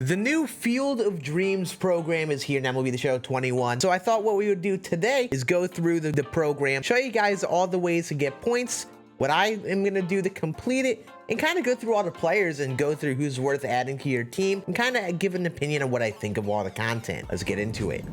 The new Field of Dreams program is here in MLB The Show 21. So I thought what we would do today is go through the program, show you guys all the ways to get points, what I am going to do to complete it, and kind of go through all the players and go through who's worth adding to your team, and kind of give an opinion on what I think of all the content. Let's get into it.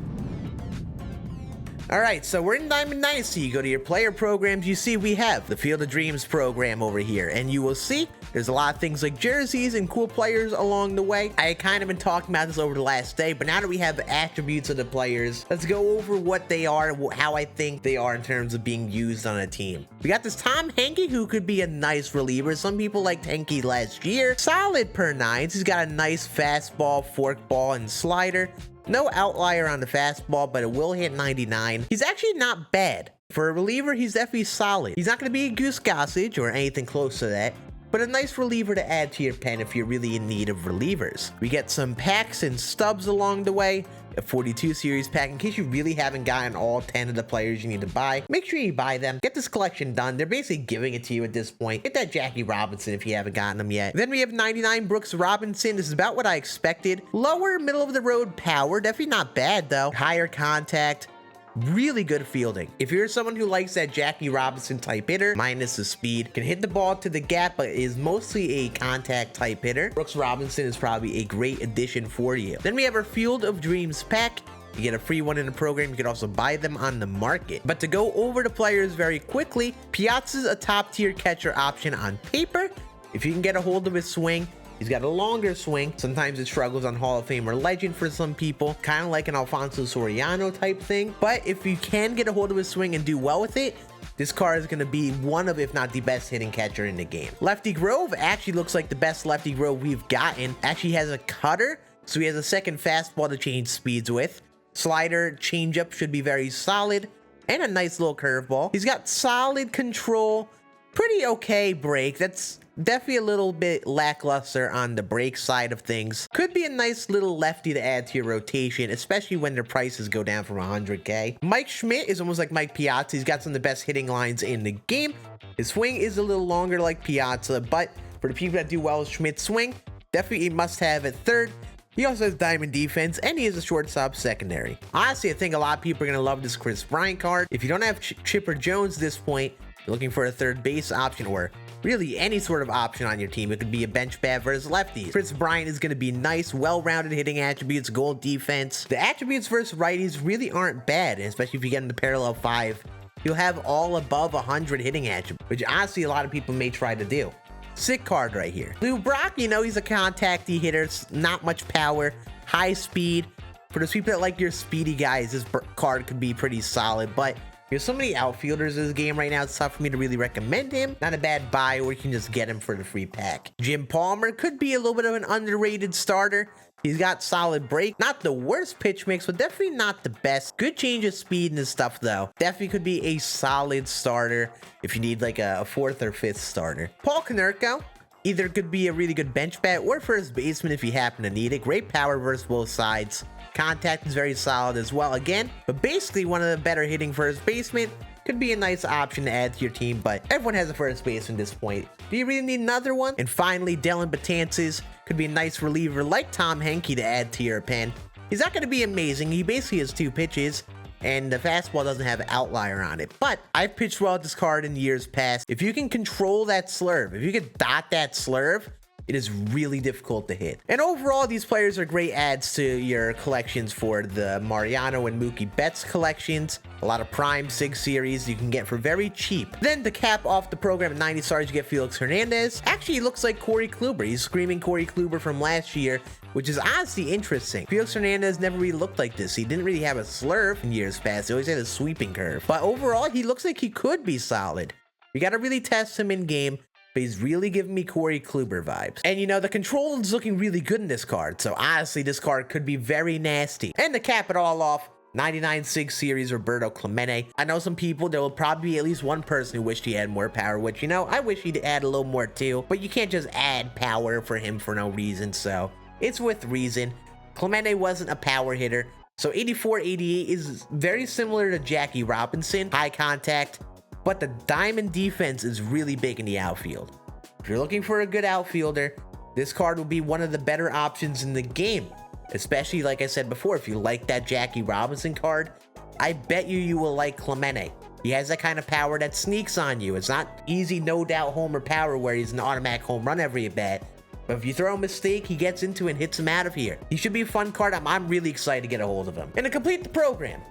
Alright, so we're in Diamond Dynasty. You go to your player programs, you see we have the Field of Dreams program over here, and you will see there's a lot of things like jerseys and cool players along the way. I kind of been talking about this over the last day, but now that we have the attributes of the players, let's go over what they are, how I think they are in terms of being used on a team. We got this Tom Henke, who could be a nice reliever. Some people liked Henke last year. Solid per nines. He's got a nice fastball, forkball, and slider. No outlier on the fastball, but it will hit 99. He's actually not bad. For a reliever, he's definitely solid. He's not going to be a Goose Gossage or anything close to that, but a nice reliever to add to your pen if you're really in need of relievers. We get some packs and stubs along the way. A 42 series pack in case you really haven't gotten all 10 of the players you need to buy. Make sure you buy them. Get this collection done. They're basically giving it to you at this point. Get that Jackie Robinson if you haven't gotten them yet. Then we have 99 Brooks Robinson. This is about what I expected. Lower middle of the road power. Definitely not bad though. Higher contact. Really good fielding. If you're someone who likes that Jackie Robinson type hitter, minus the speed, can hit the ball to the gap, but is mostly a contact type hitter, Brooks Robinson is probably a great addition for you. Then we have our Field of Dreams pack. You get a free one in the program. You can also buy them on the market. But to go over the players very quickly, PIAZZA's a top tier catcher option on paper. If you can get a hold of his swing, he's got a longer swing. Sometimes it struggles on Hall of Fame or Legend for some people, kind of like an Alfonso Soriano type thing. But if you can get a hold of his swing and do well with it, this card is going to be one of, if not the best hitting catcher in the game. Lefty Grove actually looks like the best Lefty Grove we've gotten. Actually has a cutter, so he has a second fastball to change speeds with. Slider, changeup should be very solid, and a nice little curveball. He's got solid control, pretty okay break. That's definitely a little bit lackluster on the break side of things. Could be a nice little lefty to add to your rotation, especially when their prices go down from 100K. Mike Schmidt is almost like Mike Piazza. He's got some of the best hitting lines in the game. His swing is a little longer like Piazza, but for the people that do well with Schmidt's swing, definitely a must-have at third. He also has diamond defense, and he is a shortstop secondary. Honestly, I think a lot of people are going to love this Chris Bryant card. If you don't have Chipper Jones at this point, you're looking for a third base option, or really any sort of option on your team. It could be a bench bat versus lefties. Chris Bryant is going to be nice, well-rounded hitting attributes, gold defense. The attributes versus righties really aren't bad, especially if you get into parallel 5. You'll have all above 100 hitting attributes, which honestly a lot of people may try to do. Sick card right here. Lou Brock, you know, he's a contacty hitter. It's not much power, high speed. For those people that like your speedy guys, this card could be pretty solid, but there's so many outfielders in this game right now, it's tough for me to really recommend him. Not a bad buy, or you can just get him for the free pack. Jim Palmer could be a little bit of an underrated starter. He's got solid break. Not the worst pitch mix, but definitely not the best. Good change of speed and stuff, though. Definitely could be a solid starter if you need like a 4th or 5th starter. Paul KONERKO either could be a really good bench bat or first baseman if you happen to need it. Great power versus both sides. Contact is very solid as well again, but basically one of the better hitting first basemen. Could be a nice option to add to your team, but everyone has a first baseman at this point. Do you really need another one? And finally, Dylan BETANCES could be a nice reliever like Tom Henke to add to your pen. He's not going to be amazing. He basically has 2 pitches, and the fastball doesn't have an outlier on it. But I've pitched well with this card in years past. If you can control that slurve, if you can dot that slurve, it is really difficult to hit. And overall, these players are great adds to your collections for the Mariano and Mookie Betts collections. A lot of prime SIG series you can get for very cheap. Then to cap off the program at 90 stars, you get Felix Hernandez. Actually, he looks like Corey Kluber. He's screaming Corey Kluber from last year, which is honestly interesting. Felix Hernandez never really looked like this. He didn't really have a slurve in years past. He always had a sweeping curve. But overall, he looks like he could be solid. You got to really test him in game, but he's really giving me Corey Kluber vibes. And you know, the control is looking really good in this card, so honestly, this card could be very nasty. And to cap it all off, 99 SIG series Roberto Clemente. I know some people, there will probably be at least one person who wished he had more power, which, you know, I wish he'd add a little more too, but you can't just add power for him for no reason, so it's with reason. Clemente wasn't a power hitter, so 84-88 is very similar to Jackie Robinson, high contact, but the diamond defense is really big in the outfield. If you're looking for a good outfielder, this card will be one of the better options in the game. Especially, like I said before, if you like that Jackie Robinson card, I bet you will like Clemente. He has that kind of power that sneaks on you. It's not easy, no doubt homer power where he's an automatic home run every at bat. But if you throw a mistake, he gets into it and hits him out of here. He should be a fun card. I'm really excited to get a hold of him. And to complete the program,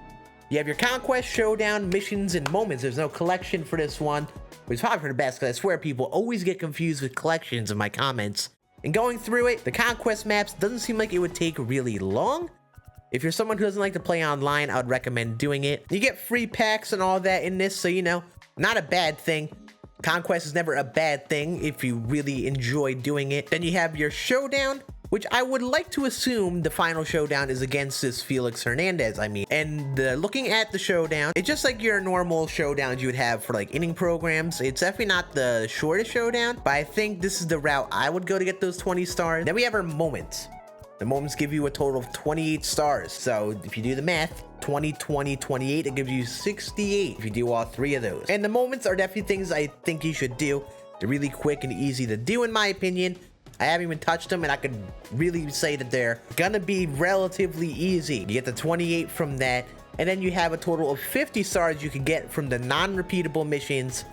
you have your Conquest, Showdown, Missions, and Moments. There's no collection for this one, which is probably for the best because I swear people always get confused with collections in my comments. And going through it, the Conquest maps doesn't seem like it would take really long. If you're someone who doesn't like to play online, I would recommend doing it. You get free packs and all that in this, so you know, not a bad thing. Conquest is never a bad thing if you really enjoy doing it. Then you have your Showdown, which I would like to assume the final showdown is against this Felix Hernandez, And looking at the showdown, it's just like your normal showdowns you would have for like inning programs. It's definitely not the shortest showdown, but I think this is the route I would go to get those 20 stars. Then we have our Moments. The Moments give you a total of 28 stars. So if you do the math, 20, 20, 28, it gives you 68 if you do all three of those. And the Moments are definitely things I think you should do. They're really quick and easy to do in my opinion. I haven't even touched them and I could really say that they're gonna be relatively easy. You get the 28 from that, and then you have a total of 50 stars you can get from the non-repeatable missions,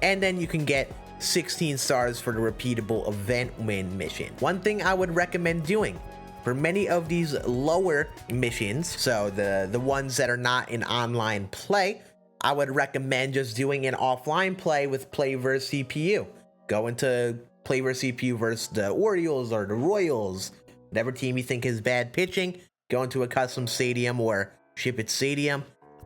and then you can get 16 stars for the repeatable event win mission. One thing I would recommend doing for many of these lower missions, so the ones that are not in online play, I would recommend just doing an offline play with play versus CPU. Go into play versus CPU versus the Orioles or the Royals, whatever team you think is bad pitching, go into a custom stadium or ship it stadium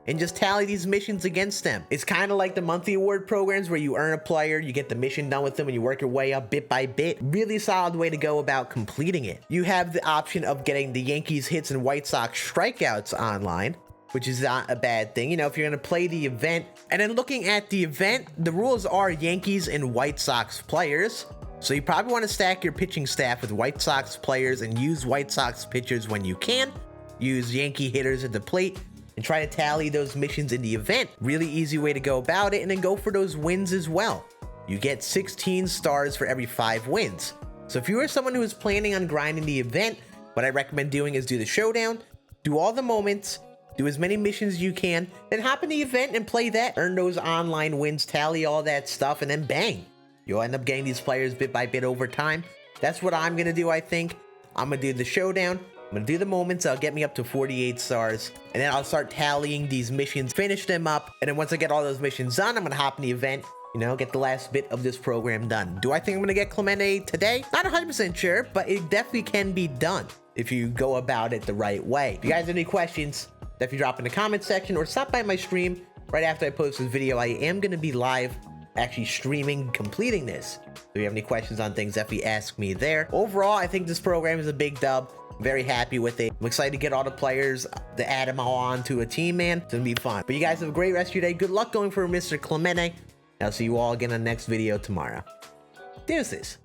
and just tally these missions against them. It's kind of like the monthly award programs where you earn a player, you get the mission done with them, and you work your way up bit by bit. Really solid way to go about completing it. You have the option of getting the Yankees hits and White Sox strikeouts online, which is not a bad thing, you know, if you're gonna play the event. And then looking at the event, the rules are Yankees and White Sox players. So you probably want to stack your pitching staff with White Sox players and use White Sox pitchers when you can. Use Yankee hitters at the plate and try to tally those missions in the event. Really easy way to go about it, and then go for those wins as well. You get 16 stars for every 5 wins. So if you are someone who is planning on grinding the event, what I recommend doing is do the showdown, do all the moments, do as many missions as you can, then hop in the event and play that. Earn those online wins, tally all that stuff, and then bang. You'll end up getting these players bit by bit over time. That's what I'm going to do, I think. I'm going to do the showdown. I'm going to do the moments. That'll get me up to 48 stars. And then I'll start tallying these missions, finish them up. And then once I get all those missions done, I'm going to hop in the event, you know, get the last bit of this program done. Do I think I'm going to get Clemente today? Not 100% sure, but it definitely can be done if you go about it the right way. If you guys have any questions, definitely drop in the comment section or stop by my stream right after I post this video. I am going to be live actually streaming completing this. So if you have any questions on things, definitely ask me there. Overall, I think this program is a big dub. I'm very happy with it. I'm excited to get all the players to add them all on to a team, man. It's gonna be fun. But you guys have a great rest of your day. Good luck going for Mr. Clemente. I'll see you all again on the next video tomorrow. Deuces.